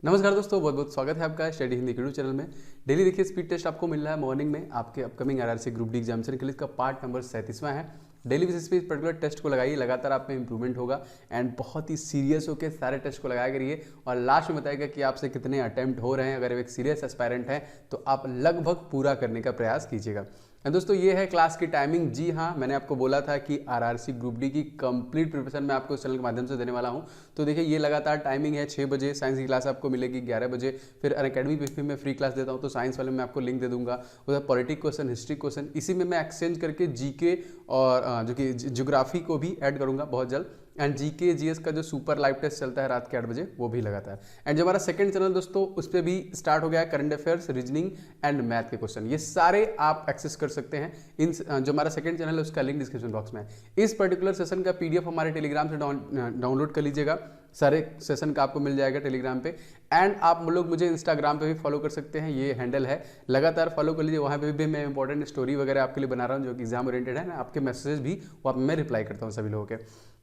नमस्कार दोस्तों, बहुत बहुत स्वागत है आपका स्टडी हिंदी यूट्यूब चैनल में। डेली देखिए स्पीड टेस्ट आपको मिल रहा है मॉर्निंग में आपके upcoming RRC group D examination के लिए। इसका पार्ट नंबर 37वां है। डेली बेसिस पे इस पर्टिकुलर टेस्ट को लगाइए, लगातार आप में इंप्रूवमेंट होगा एंड बहुत ही सीरियस होकर सारे टेस्ट को लगाया करिए और लास्ट में बताएगा कि आपसे कितने अटेम्प्ट हो रहे हैं। अगर एक सीरियस एस्पायरेंट है तो आप लगभग पूरा करने का प्रयास कीजिएगा। दोस्तों ये है क्लास की टाइमिंग। जी हाँ, मैंने आपको बोला था कि आरआरसी ग्रुप डी की कंप्लीट प्रिपरेशन मैं आपको इस चैनल के माध्यम से देने वाला हूं। तो देखिए ये लगातार टाइमिंग है। 6 बजे साइंस की क्लास आपको मिलेगी, 11 बजे फिर अनअकैडमी पे भी मैं फ्री क्लास देता हूं, तो साइंस वाले में आपको लिंक दे दूंगा। उधर पॉलिटिक क्वेश्चन, हिस्ट्री क्वेश्चन, इसी में मैं एक्सचेंज करके जीके और जो कि ज्योग्राफी को भी ऐड करूंगा बहुत जल्द। एंड जीके जीएस का जो सुपर लाइव टेस्ट चलता है रात के 8 बजे, वो भी लगाता है। एंड जो हमारा सेकंड चैनल दोस्तों, उस पर भी स्टार्ट हो गया है current affairs, reasoning and math के क्वेश्चन। ये सारे आप एक्सेस कर सकते हैं। इन जो हमारा सेकंड चैनल है उसका लिंक डिस्क्रिप्शन बॉक्स में है। इस पर्टिकुलर सेशन का पीडीएफ हमारे टेलीग्राम से डाउनलोड कर लीजिएगा। सारे सेशन का आपको मिल जाएगा टेलीग्राम पे। एंड आप लोग मुझे इंस्टाग्राम पे भी फॉलो कर सकते हैं, ये हैंडल है, लगातार फॉलो कर लीजिए। वहाँ पे भी मैं इंपॉर्टेंट स्टोरी वगैरह आपके लिए बना रहा हूँ जो कि एग्जाम ओरिएंटेड है ना। आपके मैसेज भी वहाँ मैं रिप्लाई करता हूँ सभी लोगों के।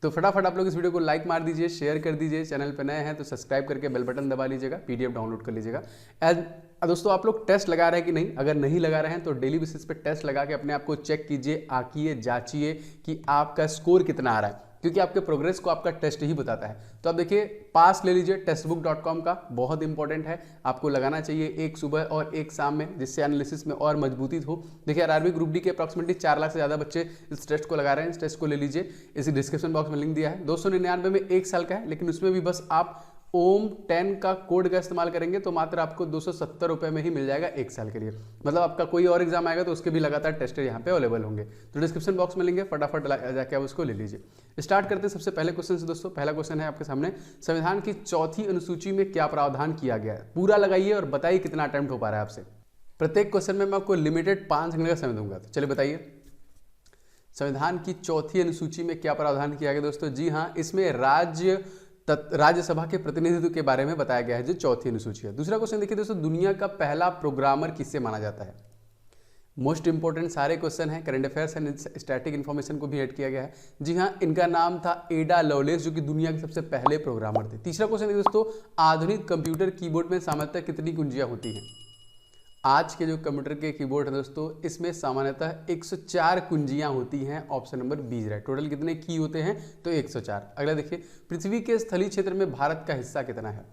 तो फटाफट आप लोग इस वीडियो को लाइक मार दीजिए, शेयर कर दीजिए। चैनल पर नए हैं तो सब्सक्राइब करके बेल बटन दबा लीजिएगा, पीडीएफ डाउनलोड कर लीजिएगा। एज दोस्तों आप लोग टेस्ट लगा रहे हैं कि नहीं? अगर नहीं लगा रहे हैं तो डेली बेसिस पे टेस्ट लगा के अपने आप को चेक कीजिए, आंकिए, जांचिए कि आपका स्कोर कितना आ रहा है, क्योंकि आपके प्रोग्रेस को आपका टेस्ट ही बताता है। तो आप देखिए पास ले लीजिए टेस्टबुक.com का, बहुत इंपॉर्टेंट है, आपको लगाना चाहिए एक सुबह और एक शाम में, जिससे एनालिसिस में और मजबूती हो। देखिए आरआरबी ग्रुप डी के अप्रॉक्सिमेटली 4 लाख से ज़्यादा बच्चे इस टेस्ट को लगा रहे हैं। इस टेस्ट को ले लीजिए, इसी डिस्क्रिप्शन बॉक्स में लिंक दिया है। 299 में 1 साल का है, लेकिन उसमें भी बस आप ओम 10 का कोड का इस्तेमाल करेंगे तो मात्र आपको 270 रुपये में ही मिल जाएगा 1 साल के लिए। मतलब आपका कोई और एग्जाम आएगा तो उसके भी लगातार टेस्ट यहाँ पे अवेलेबल होंगे। तो डिस्क्रिप्शन बॉक्स में लिंक है, फटाफट जाके आप उसको ले लीजिए। स्टार्ट करते हैं सबसे पहले क्वेश्चन से दोस्तों। पहला क्वेश्चन है आपके सामने, संविधान की चौथी अनुसूची में क्या प्रावधान किया गया है? पूरा लगाइए और बताइए कितना अटेम्प्ट हो पा रहा है आपसे। प्रत्येक क्वेश्चन में मैं आपको लिमिटेड 5 सेकंड का समय दूंगा। तो चलिए बताइए, संविधान की चौथी अनुसूची में क्या प्रावधान किया गया दोस्तों? जी हाँ, इसमें राज्यसभा के प्रतिनिधित्व के बारे में बताया गया है, जो चौथी अनुसूची है। दूसरा क्वेश्चन देखिए दोस्तों, दुनिया का पहला प्रोग्रामर किससे माना जाता है? मोस्ट इंपोर्टेंट सारे क्वेश्चन हैं, current affairs and static information को भी ऐड किया गया है। जी हाँ, इनका नाम था एडा लवलेस, जो कि दुनिया के सबसे पहले प्रोग्रामर थे। तीसरा क्वेश्चन देखिए दोस्तों, आधुनिक कंप्यूटर कीबोर्ड में सामान्यतः कितनी कुंजियां होती हैं? आज के जो कंप्यूटर के कीबोर्ड है दोस्तों, इसमें सामान्यतः 104 कुंजियां होती हैं। Option number B right. Total कितने की होते हैं? तो 104। अगला देखिए, पृथ्वी के स्थलीय क्षेत्र में भारत का हिस्सा कितना है?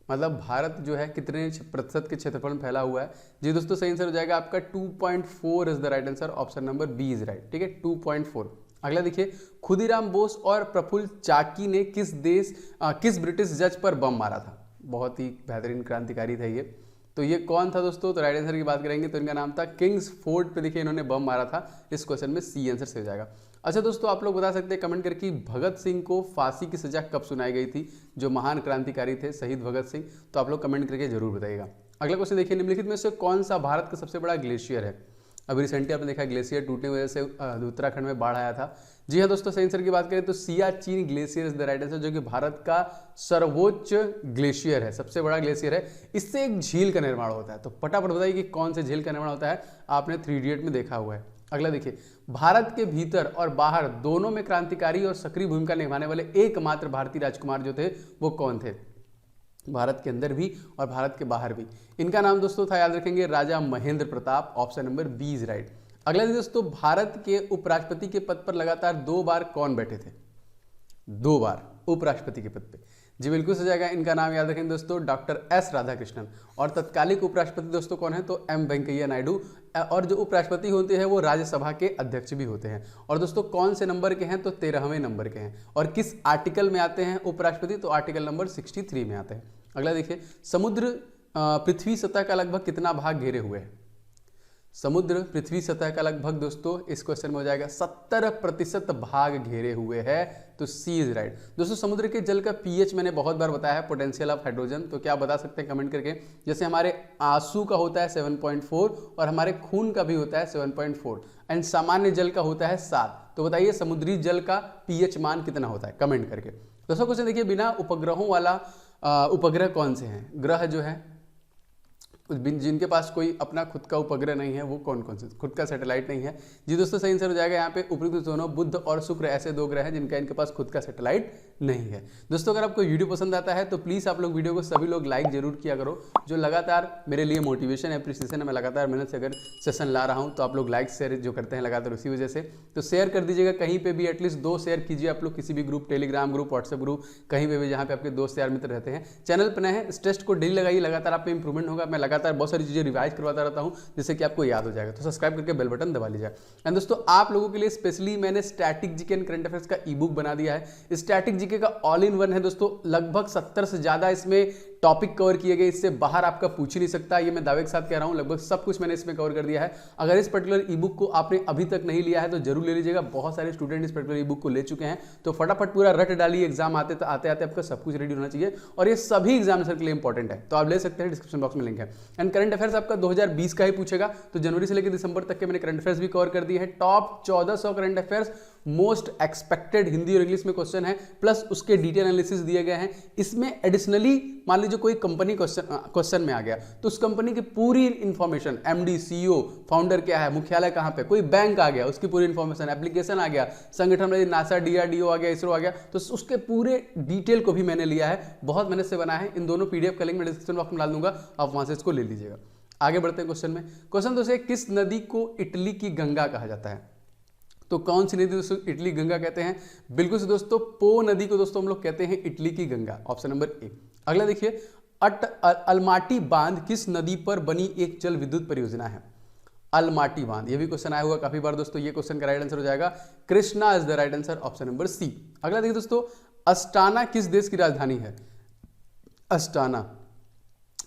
मतलब भारत जो है कितने प्रतिशत के क्षेत्रफल में फैला हुआ है? जी दोस्तों, सही आंसर हो जाएगा आपका 2.4 is the right answer. Option number B is right. ठीक है, 2.4। अगला देखिए, खुदीराम बोस और प्रफुल्ल चाकी ने किस ब्रिटिश जज पर बम मारा था? बहुत ही बेहतरीन क्रांतिकारी था ये। तो ये कौन था दोस्तों? तो राइट आंसर की बात करेंगे तो इनका नाम था किंग्स फोर्ड पे। देखिए इन्होंने बम मारा था। इस क्वेश्चन में सी आंसर से हो जाएगा। अच्छा दोस्तों, आप लोग बता सकते हैं कमेंट करके भगत सिंह को फांसी की सजा कब सुनाई गई थी? जो महान क्रांतिकारी थे शहीद भगत सिंह। तो आप लोग कमेंट करके जरूर बताइएगा। अगला क्वेश्चन देखिए, निम्नलिखित में से कौन सा भारत का सबसे बड़ा ग्लेशियर है? अभी रिसेंटली आपने देखा ग्लेशियर टूटने की वजह से उत्तराखंड में बाढ़ आया था। जी हाँ दोस्तों, सही आंसर की बात करें तो Siachen glacier is the right answer, जो कि भारत का सर्वोच्च ग्लेशियर है, सबसे बड़ा ग्लेशियर है। इससे एक झील का निर्माण होता है। तो फटाफट बताइए कि कौन से झील का निर्माण होता है? आपने 3 इडियट में देखा हुआ है। अगला देखिए, भारत के भीतर और बाहर दोनों में क्रांतिकारी और सक्रिय भूमिका निभाने वाले एकमात्र भारतीय राजकुमार जो थे वो कौन थे? भारत के अंदर भी और भारत के बाहर भी। इनका नाम दोस्तों था, याद रखेंगे, Raja Mahendra Pratap. Option number B is right. अगला दोस्तों, भारत के उपराष्ट्रपति के पद पर लगातार 2 बार कौन बैठे थे? 2 बार उपराष्ट्रपति के पद पे। जी बिल्कुल सही जाएगा। इनका नाम याद रखेंगे दोस्तों, डॉक्टर एस राधाकृष्णन। और तत्कालिक उपराष्ट्रपति दोस्तों कौन है? तो एम वेंकैया नायडू। और जो उपराष्ट्रपति होते हैं वो राज्यसभा के अध्यक्ष भी होते हैं। और दोस्तों कौन से नंबर के हैं? तो 13वें नंबर के हैं। और किस आर्टिकल में आते हैं उपराष्ट्रपति? तो आर्टिकल नंबर 63 में आते हैं। अगला देखिए, समुद्र पृथ्वी सतह का लगभग कितना भाग घेरे हुए है? समुद्र पृथ्वी सतह का लगभग दोस्तों, इस क्वेश्चन में हो जाएगा 70% भाग घेरे हुए है। तो सी इज राइट। दोस्तों समुद्र के जल का पीएच मैंने बहुत बार बताया है, पोटेंशियल ऑफ हाइड्रोजन। तो क्या बता सकते हैं कमेंट करके? जैसे हमारे आंसू का होता है 7.4 और हमारे खून का भी होता है 7.4 एंड सामान्य जल का होता है 7। तो बताइए समुद्री जल का पीएच मान कितना होता है? कमेंट करके। दोस्तों क्वेश्चन देखिए, बिना उपग्रहों वाला उपग्रह कौन से हैं? ग्रह जो है जिनके पास कोई अपना खुद का उपग्रह नहीं है वो कौन कौन से, खुद का सैटेलाइट नहीं है। जी दोस्तों सही आंसर हो जाएगा यहाँ पे उपयुक्त दोनों बुध और शुक्र ऐसे 2 ग्रह हैं जिनका इनके पास खुद का सैटेलाइट नहीं है। दोस्तों अगर आपको वीडियो पसंद आता है तो प्लीज़ आप लोग वीडियो को सभी लोग लाइक जरूर किया करो, जो लगातार मेरे लिए मोटिवेशन एप्रिसिएशन है। मैं लगातार मेहनत से अगर सेशन ला रहा हूँ तो आप लोग लाइक शेयर जो करते हैं लगातार उसी वजह से, तो शेयर कर दीजिएगा कहीं पे भी, एटलीस्ट 2 शेयर कीजिए आप लोग किसी भी group, Telegram group, WhatsApp group, कहीं पे भी जहाँ पे आपके दोस्त यार मित्र रहते हैं। चैनल पर नए हैं, इस टेस्ट को डेली लगाइए, लगातार आप पे इंप्रूवमेंट होगा। मैं लगातार बहुत सारी चीज़ें रिवाइज करवाता रहता हूँ जिससे कि आपको याद हो जाएगा, तो सब्सक्राइब करके बेल बटन दबा लीजिए। एंड दोस्तों आप लोगों के लिए स्पेशली मैंने static GK and current affairs का ई बुक बना दिया है। स्टैटिक जीके का ऑल इन वन है दोस्तों, लगभग 70 से ज़्यादा इसमें टॉपिक कवर किए गए, इससे बाहर आपका पूछ ही नहीं सकता, ये मैं दावे के साथ कह रहा हूं। लगभग सब कुछ मैंने इसमें कवर कर दिया है। अगर इस पर्टिकुलर ई बुक को आपने अभी तक नहीं लिया है तो जरूर ले लीजिएगा। बहुत सारे स्टूडेंट इस पर्टिकुलर ई बुक को ले चुके हैं, तो फटाफट पूरा रट डालिए, एग्जाम आते आते आपका सब कुछ रेडी होना चाहिए। और ये सभी एग्जामिनेशन के लिए इंपॉर्टेंट है, तो आप ले सकते हैं, डिस्क्रिप्शन बॉक्स में लिंक है। एंड करंट अफेयर्स आपका 2020 का ही पूछेगा, तो जनवरी से लेकर दिसंबर तक के मैंने करंट अफेयर्स भी कवर कर दिए हैं। Top 1400 current affairs most expected Hindi और इंग्लिश में क्वेश्चन है, प्लस उसके डिटेल एनालिसिस दिए गए हैं। इसमें एडिशनली मान लीजिए कोई कंपनी क्वेश्चन में आ गया तो उस कंपनी की पूरी इंफॉर्मेशन, एमडी, सीईओ, फाउंडर क्या है, मुख्यालय कहां पे, कोई बैंक आ गया उसकी पूरी इंफॉर्मेशन, एप्लीकेशन आ गया, संगठन में नासा, डीआरडीओ आ गया, इसरो आ गया, तो उसके पूरे डिटेल को भी मैंने लिया है, बहुत मेहनत से बना है। इन दोनों पीडीएफ का लिंक मैं डिस्क्रिप्शन बॉक्स में डाल दूंगा, आप वहां से इसको ले लीजिएगा। आगे बढ़ते हैं क्वेश्चन में। क्वेश्चन दोस्तों, किस नदी को इटली की गंगा कहा जाता है? तो कौन सी नदी दोस्तों इटली गंगा कहते हैं? बिल्कुल से दोस्तों, पो नदी को दोस्तों हम लोग कहते हैं इटली की गंगा, ऑप्शन नंबर ए। अगला देखिए, अलमाटी बांध किस नदी पर बनी एक जल विद्युत परियोजना है? अलमाटी बांध, ये भी क्वेश्चन आया हुआ काफी बार दोस्तों, ये क्वेश्चन का राइट आंसर हो जाएगा Krishna is the right answer, option number C. अगला देखिए दोस्तों, अस्टाना किस देश की राजधानी है? अस्टाना,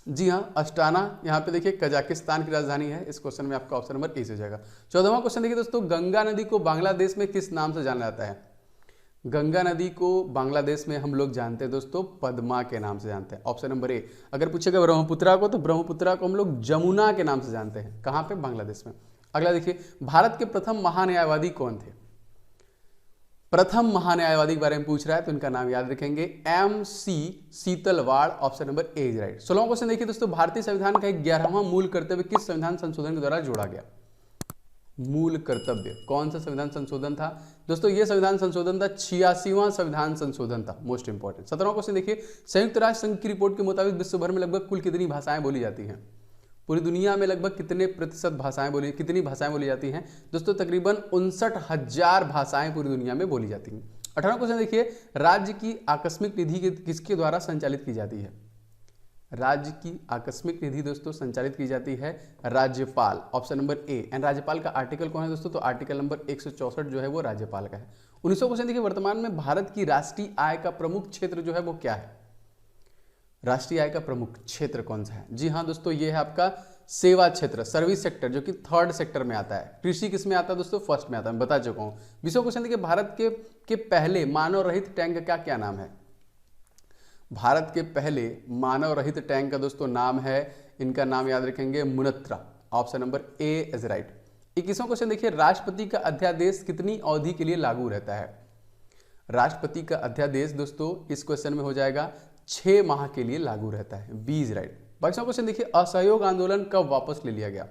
जी हाँ अस्टाना यहाँ पे देखिए कजाकिस्तान की राजधानी है। इस क्वेश्चन में आपका ऑप्शन नंबर ए से हो जाएगा। 14वां क्वेश्चन देखिए दोस्तों, गंगा नदी को बांग्लादेश में किस नाम से जाना जाता है? गंगा नदी को बांग्लादेश में हम लोग जानते हैं दोस्तों पद्मा के नाम से जानते हैं, ऑप्शन नंबर ए। अगर पूछेगा ब्रह्मपुत्रा को, तो ब्रह्मपुत्रा को हम लोग जमुना के नाम से जानते हैं। कहाँ पे? बांग्लादेश में। अगला देखिए, भारत के प्रथम महान्यायवादी कौन थे? प्रथम महान्यायवादी के बारे में पूछ रहा है तो इनका नाम याद रखेंगे, MC Setalvad, option number A is right. 16वां क्वेश्चन देखिए दोस्तों, भारतीय संविधान का 11वां मूल कर्तव्य किस संविधान संशोधन के द्वारा जोड़ा गया? मूल कर्तव्य कौन सा संविधान संशोधन था दोस्तों? ये संविधान संशोधन था 86वां संविधान संशोधन था, मोस्ट इंपॉर्टेंट। 17वां क्वेश्चन देखिए, संयुक्त राष्ट्र संघ की रिपोर्ट के मुताबिक विश्व भर में लगभग कुल कितनी भाषाएं बोली जाती हैं? पूरी दुनिया में लगभग कितने प्रतिशत कितनी भाषाएं बोली जाती हैं दोस्तों? तकरीबन 59,000 भाषाएं पूरी दुनिया में बोली जाती हैं। 18वां क्वेश्चन देखिए, राज्य की आकस्मिक निधि किसके द्वारा संचालित की जाती है? राज्य की आकस्मिक निधि दोस्तों संचालित की जाती है राज्यपाल, ऑप्शन नंबर ए। एंड राज्यपाल का आर्टिकल कौन है दोस्तों? तो आर्टिकल नंबर 164 जो है वो राज्यपाल का है। 19वां क्वेश्चन देखिए, वर्तमान में भारत की राष्ट्रीय आय का प्रमुख क्षेत्र जो है वो क्या है? राष्ट्रीय आय का प्रमुख क्षेत्र कौन सा है? जी हाँ दोस्तों, ये है आपका सेवा क्षेत्र, सर्विस सेक्टर, जो कि 3rd सेक्टर में आता है। कृषि किस में आता है दोस्तों? 1st में आता है, मैं बता चुका हूँ। 20वां क्वेश्चन देखिए, भारत के पहले मानव रहित टैंक का क्या नाम है? भारत के पहले मानव रहित टैंक का दोस्तों नाम है, इनका नाम याद रखेंगे, मुनत्रा, option number A is right. 21वां क्वेश्चन देखिए, राष्ट्रपति का अध्यादेश कितनी अवधि के लिए लागू रहता है? राष्ट्रपति का अध्यादेश दोस्तों इस क्वेश्चन में हो जाएगा 6 माह के लिए लागू रहता है, बी इज राइट। 22वां क्वेश्चन देखिए, असहयोग आंदोलन कब वापस ले लिया गया?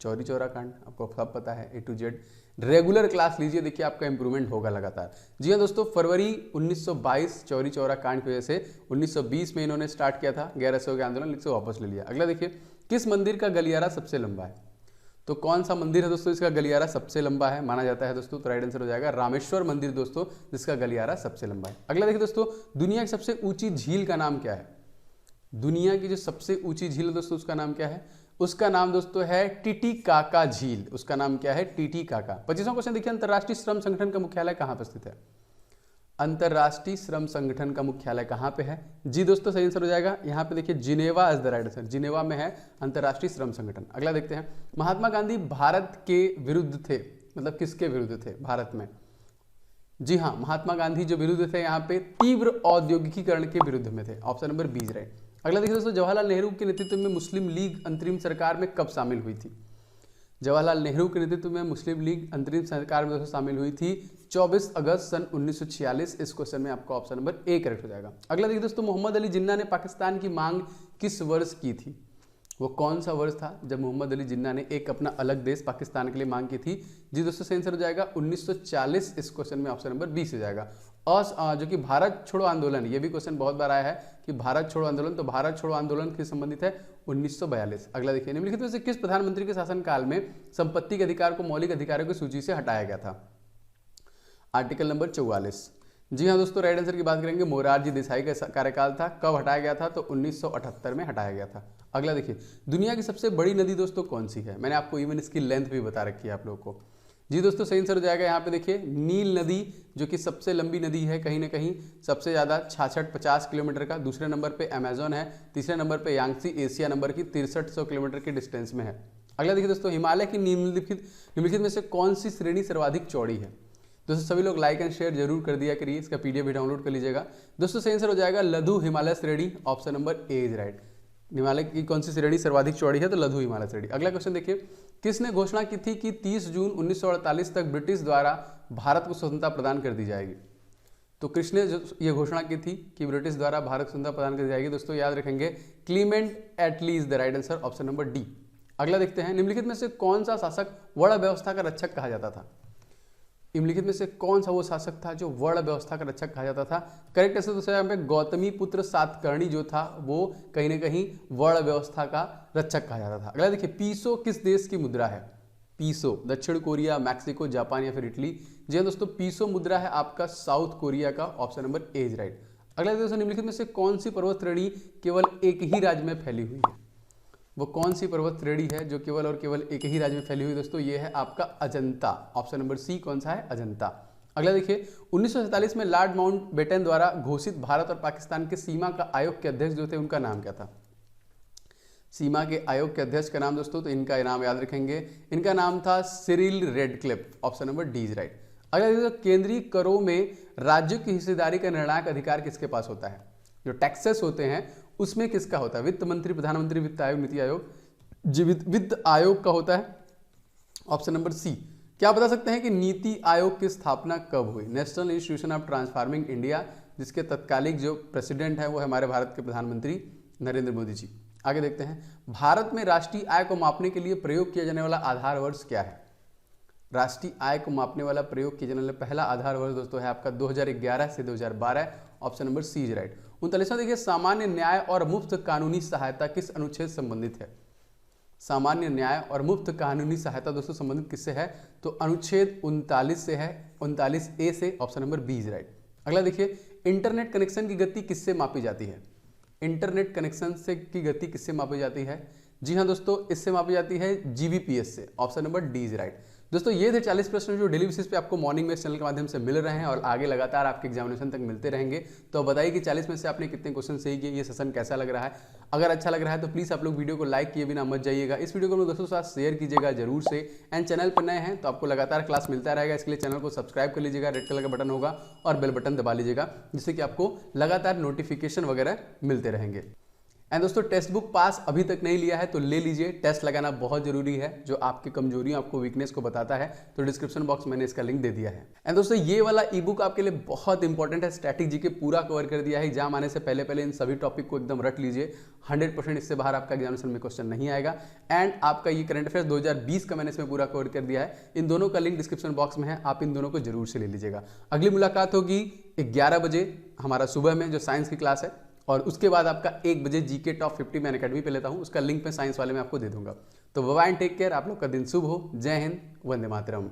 चौरी चौरा कांड आपको सब पता है, A to Z। Regular class लीजिए, देखिए आपका इंप्रूवमेंट होगा लगातार। जी हाँ दोस्तों, फरवरी 1922 चौरी चौरा कांड की वजह से 1920 में इन्होंने स्टार्ट किया था गैर असहयोग आंदोलन, इसे वापस ले लिया। अगला देखिए, किस मंदिर का गलियारा सबसे लंबा है? तो कौन सा मंदिर है दोस्तों इसका गलियारा सबसे लंबा है माना जाता है दोस्तों? तो राइट आंसर हो जाएगा रामेश्वर मंदिर दोस्तों, जिसका गलियारा सबसे लंबा है। अगला देखिए दोस्तों, दुनिया की सबसे ऊंची झील का नाम क्या है? दुनिया की जो सबसे ऊंची झील है दोस्तों उसका नाम क्या है? उसका नाम दोस्तों है टिटिकाका झील, उसका नाम क्या है? टिटिकाका। 25वां क्वेश्चन देखिए, अंतर्राष्ट्रीय श्रम संगठन का मुख्यालय कहां पर स्थित है? अंतर्राष्ट्रीय श्रम संगठन का मुख्यालय कहां पे है? जी दोस्तों, सही आंसर हो जाएगा यहाँ पे देखिए, Geneva is the right answer, Geneva में है अंतर्राष्ट्रीय श्रम संगठन। अगला देखते हैं, महात्मा गांधी भारत के विरुद्ध थे, मतलब किसके विरुद्ध थे भारत में? जी हाँ, महात्मा गांधी जो विरुद्ध थे यहाँ पे तीव्र औद्योगिकीकरण के विरुद्ध में थे, option number B is right. अगला देखिए दोस्तों, जवाहरलाल नेहरू के नेतृत्व में मुस्लिम लीग अंतरिम सरकार में कब शामिल हुई थी? जवाहरलाल नेहरू के नेतृत्व में मुस्लिम लीग अंतरिम सरकार में दोस्तों शामिल हुई थी 24 अगस्त सन 1946। इस क्वेश्चन में आपका ऑप्शन नंबर ए करेक्ट हो जाएगा। अगला देखिए दोस्तों, मोहम्मद अली जिन्ना ने पाकिस्तान की मांग किस वर्ष की थी? वो कौन सा वर्ष था जब मोहम्मद अली जिन्ना ने एक अपना अलग देश पाकिस्तान के लिए मांग की थी? जी दोस्तों, सही आंसर हो जाएगा 1940। इस क्वेश्चन में ऑप्शन नंबर बी से जाएगा। और जो कि भारत छोड़ो आंदोलन, ये भी क्वेश्चन बहुत बार आया है कि भारत छोड़ो आंदोलन, तो भारत छोड़ो आंदोलन किस संबंधित है? 1942। अगला देखिए, निम्नलिखित में से किस प्रधानमंत्री के शासनकाल में संपत्ति के अधिकार को मौलिक अधिकारों की सूची से हटाया गया था? Article number 44। जी हाँ दोस्तों, राइट आंसर की बात करेंगे, मोरारजी देसाई का कार्यकाल था। कब हटाया गया था? तो 1978 में हटाया गया था। अगला देखिए, दुनिया की सबसे बड़ी नदी दोस्तों कौन सी है? मैंने आपको इवन इसकी लेंथ भी बता रखी है आप लोगों को। जी दोस्तों, सही आंसर हो जाएगा यहाँ पे देखिए नील नदी, जो कि सबसे लंबी नदी है, कहीं ना कहीं सबसे ज़्यादा 66-50 किलोमीटर का। दूसरे नंबर पे अमेजोन है, तीसरे नंबर पे यांगसी एशिया नंबर की 6300 किलोमीटर के डिस्टेंस में है। अगला देखिए दोस्तों, हिमालय की निम्नलिखित में से कौन सी श्रेणी सर्वाधिक चौड़ी है? दोस्तों सभी लोग लाइक एंड शेयर जरूर कर दिया करिए, इसका पीडीएफ भी डाउनलोड कर लीजिएगा। दोस्तों सही आंसर हो जाएगा लघु हिमालय श्रेणी, option number A is right. Himalaya की कौन सी श्रेणी सर्वाधिक चौड़ी है? तो लघु हिमालय श्रेणी। अगला क्वेश्चन देखिए, किसने घोषणा की थी कि 30 जून 1948 तक ब्रिटिश द्वारा भारत को स्वतंत्रता प्रदान कर दी जाएगी? तो किसने ये घोषणा की थी कि ब्रिटिश द्वारा भारत को स्वतंत्रता प्रदान कर दी जाएगी? दोस्तों याद रखेंगे, Clement Attlee is the right answer, option number D. अगला देखते हैं, निम्नलिखित में से कौन सा शासक वर्ण व्यवस्था का रक्षक कहा जाता था? निम्नलिखित में से कौन सा वो शासक था जो वर्ण व्यवस्था का रक्षक कहा जाता था? करेक्ट आंसर दोस्तों यहाँ पे गौतमी पुत्र सातकर्णी जो था वो कहीं ना कहीं वर्ण व्यवस्था का रक्षक कहा जाता था। अगला देखिए, पीसो किस देश की मुद्रा है? पीसो दक्षिण कोरिया, मैक्सिको, जापान या फिर इटली? जी हाँ दोस्तों, पीसो मुद्रा है आपका साउथ कोरिया का, option number A is right. अगला दोस्तों, निम्नलिखित में से कौन सी पर्वत श्रेणी केवल एक ही राज्य में फैली हुई है? वो कौन सी पर्वत श्रेणी है जो केवल और केवल एक ही राज्य में फैली हुई? दोस्तों ये है आपका अजंता, ऑप्शन नंबर सी कौन सा है? अजंता। अगला देखिए, 1947 में लॉर्ड माउंटबेटन द्वारा घोषित भारत और पाकिस्तान के सीमा का आयोग के अध्यक्ष जो थे उनका नाम क्या था? सीमा के आयोग के अध्यक्ष का नाम दोस्तों, तो इनका नाम याद रखेंगे, इनका नाम था Cyril Radcliffe, option number D is right. अगला देखिए, केंद्रीय करों में राज्यों की हिस्सेदारी का निर्णायक अधिकार किसके पास होता है? जो टैक्सेस होते हैं उसमें किसका होता है? वित्त मंत्री, प्रधानमंत्री, वित्त आयोग, नीति आयोग? जी वित्त आयोग का होता है, ऑप्शन नंबर सी। क्या बता सकते हैं कि नीति आयोग की स्थापना कब हुई? National institution of transforming India, जिसके तत्कालिक जो प्रेसिडेंट है वो है हमारे भारत के प्रधानमंत्री नरेंद्र मोदी जी। आगे देखते हैं, भारत में राष्ट्रीय आय को मापने के लिए प्रयोग किया जाने वाला आधार वर्ष क्या है? राष्ट्रीय आय को मापने वाला प्रयोग किया जाने वाला पहला आधार वर्ष दोस्तों है आपका 2011 से 2012, option number C is right. 39वां देखिए, सामान्य न्याय और मुफ्त कानूनी सहायता किस अनुच्छेद संबंधित है? सामान्य न्याय और मुफ्त कानूनी सहायता दोस्तों संबंधित किससे है? तो अनुच्छेद 39 से है, 39A से, option number B is right. अगला देखिए, इंटरनेट कनेक्शन की गति किससे मापी जाती है? इंटरनेट कनेक्शन से की गति किससे मापी जाती है? जी हाँ दोस्तों, इससे मापी जाती है GBPS से, option number D is right. दोस्तों ये थे 40 प्रश्न जो डेली बेसिस पे आपको मॉर्निंग में इस चैनल के माध्यम से मिल रहे हैं और आगे लगातार आपके एग्जामिनेशन तक मिलते रहेंगे। तो बताइए कि 40 में से आपने कितने क्वेश्चन सही किए, ये सेशन कैसा लग रहा है? अगर अच्छा लग रहा है तो प्लीज़ आप लोग वीडियो को लाइक किए बिना मत जाइएगा, इस वीडियो को लोग दोस्तों के साथ शेयर कीजिएगा जरूर से। एंड चैनल पर नए हैं तो आपको लगातार क्लास मिलता रहेगा, इसके लिए चैनल को सब्सक्राइब कर लीजिएगा, रेड कलर का बटन होगा और बेल बटन दबा लीजिएगा, जिससे कि आपको लगातार नोटिफिकेशन वगैरह मिलते रहेंगे। एंड दोस्तों टेक्स्ट बुक पास अभी तक नहीं लिया है तो ले लीजिए, टेस्ट लगाना बहुत जरूरी है, जो आपकी कमजोरियों आपको वीकनेस को बताता है। तो डिस्क्रिप्शन बॉक्स मैंने इसका लिंक दे दिया है। एंड दोस्तों ये वाला ई बुक आपके लिए बहुत इंपॉर्टेंट है, स्टैटिक जीके पूरा कवर कर दिया है। एग्जाम आने से पहले पहले इन सभी टॉपिक को एकदम रट लीजिए, 100% इससे बाहर आपका एग्जामिनेशन में क्वेश्चन नहीं आएगा। एंड आपका ये करंट अफेयर्स 2020 का मैंने इसमें पूरा कवर कर दिया है, इन दोनों का लिंक डिस्क्रिप्शन बॉक्स में है, आप इन दोनों को जरूर से ले लीजिएगा। अगली मुलाकात होगी 11 बजे हमारा सुबह में जो साइंस की क्लास है, और उसके बाद आपका 1 बजे जीके टॉप 50 मैं अकेडमी पे लेता हूँ, उसका लिंक मैं साइंस वाले में आपको दे दूंगा। तो बाय एंड टेक केयर, आप लोग का दिन शुभ हो। जय हिंद, वंदे मातरम।